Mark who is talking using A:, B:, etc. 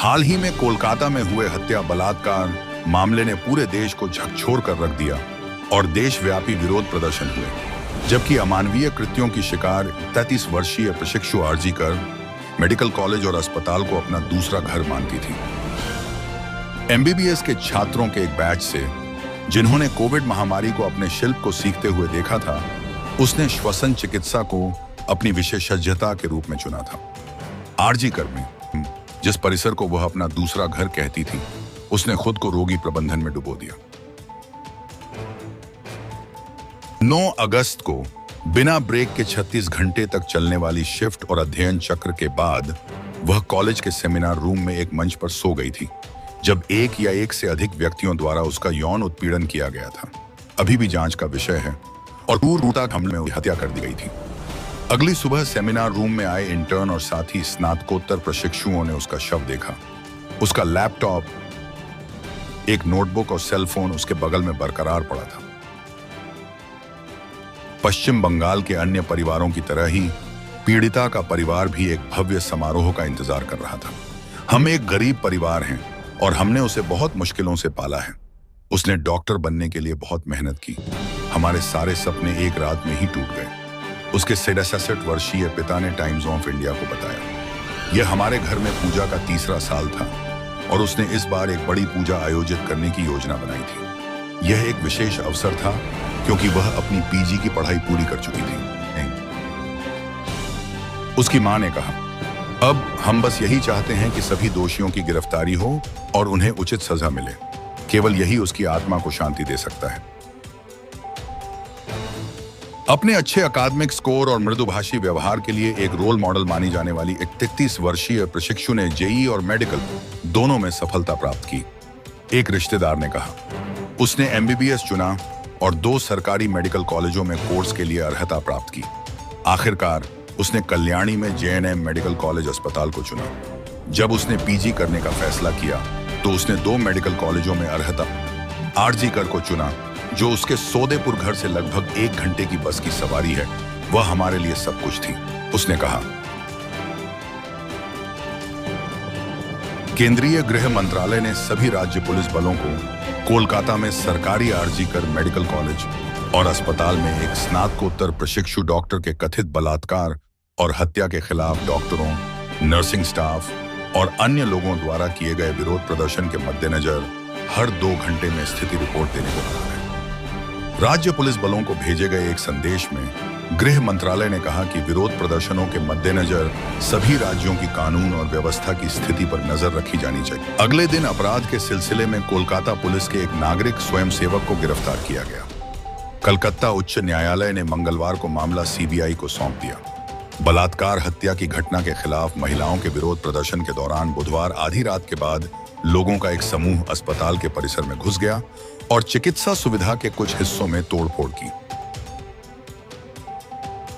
A: हाल ही में कोलकाता में हुए हत्या बलात्कार मामले ने पूरे देश को झकझोर कर रख दिया और देशव्यापी विरोध प्रदर्शन हुए। जबकि अमानवीय कृत्यों की शिकार 33 वर्षीय प्रशिक्षु आरजी कर मेडिकल कॉलेज और अस्पताल को अपना दूसरा घर मानती थी। एमबीबीएस के छात्रों के एक बैच से जिन्होंने कोविड महामारी को अपने शिल्प को सीखते हुए देखा था, उसने श्वसन चिकित्सा को अपनी विशेषज्ञता के रूप में चुना था। आरजी कर में जिस परिसर को वह अपना दूसरा घर कहती थी, उसने खुद को रोगी प्रबंधन में डुबो दिया। 9 अगस्त को बिना ब्रेक के 36 घंटे तक चलने वाली शिफ्ट और अध्ययन चक्र के बाद वह कॉलेज के सेमिनार रूम में एक मंच पर सो गई थी, जब एक या एक से अधिक व्यक्तियों द्वारा उसका यौन उत्पीड़न किया गया था। अभी भी जांच का विषय है और क्रूरता हमले में हत्या कर दी गई थी। अगली सुबह सेमिनार रूम में आए इंटर्न और साथी स्नातकोत्तर प्रशिक्षुओं ने उसका शव देखा। उसका लैपटॉप, एक नोटबुक और सेल फोन उसके बगल में बरकरार पड़ा था। पश्चिम बंगाल के अन्य परिवारों की तरह ही पीड़िता का परिवार भी एक भव्य समारोह का इंतजार कर रहा था। हम एक गरीब परिवार हैं और हमने उसे बहुत मुश्किलों से पाला है। उसने डॉक्टर बनने के लिए बहुत मेहनत की। हमारे सारे सपने एक रात में ही टूट गए, उसके 67 वर्षीय पिता ने टाइम्स ऑफ इंडिया को बताया। यह हमारे घर में पूजा का तीसरा साल था और उसने इस बार एक बड़ी पूजा आयोजित करने की योजना बनाई थी। यह एक विशेष अवसर था क्योंकि वह अपनी पीजी की पढ़ाई पूरी कर चुकी थी। उसकी मां ने कहा, अब हम बस यही चाहते हैं कि सभी दोषियों की गिरफ्तारी हो और उन्हें उचित सजा मिले। केवल यही उसकी आत्मा को शांति दे सकता है। अपने अच्छे अकादमिक स्कोर और मृदुभाषी व्यवहार के लिए एक रोल मॉडल मानी जाने वाली 33 वर्षीय प्रशिक्षु ने जेईई और मेडिकल दोनों में सफलता प्राप्त की। एक रिश्तेदार ने कहा, उसने एमबीबीएस चुना और 2 सरकारी मेडिकल कॉलेजों में कोर्स के लिए अर्हता प्राप्त की। आखिरकार उसने कल्याणी में जेएनएम मेडिकल कॉलेज अस्पताल को चुना। जब उसने पीजी करने का फैसला किया तो उसने 2 मेडिकल कॉलेजों में अर्हता आरजी कर को चुना, जो उसके सोदेपुर घर से लगभग 1 घंटे की बस की सवारी है। वह हमारे लिए सब कुछ थी, उसने कहा। केंद्रीय गृह मंत्रालय ने सभी राज्य पुलिस बलों को कोलकाता में सरकारी आरजी कर मेडिकल कॉलेज और अस्पताल में एक स्नातकोत्तर प्रशिक्षु डॉक्टर के कथित बलात्कार और हत्या के खिलाफ डॉक्टरों, नर्सिंग स्टाफ और अन्य लोगों द्वारा किए गए विरोध प्रदर्शन के मद्देनजर हर 2 घंटे में स्थिति रिपोर्ट देने को कहा है। राज्य पुलिस बलों को भेजे गए एक संदेश में गृह मंत्रालय ने कहा कि विरोध प्रदर्शनों के मद्देनजर सभी राज्यों की कानून और व्यवस्था की स्थिति पर नजर रखी जानी चाहिए। अगले दिन अपराध के सिलसिले में कोलकाता पुलिस के एक नागरिक स्वयंसेवक को गिरफ्तार किया गया। कलकत्ता उच्च न्यायालय ने मंगलवार को मामला सीबीआई को सौंप दिया। बलात्कार हत्या की घटना के खिलाफ महिलाओं के विरोध प्रदर्शन के दौरान बुधवार आधी रात के बाद लोगों का एक समूह अस्पताल के परिसर में घुस गया और चिकित्सा सुविधा के कुछ हिस्सों में तोड़फोड़ की।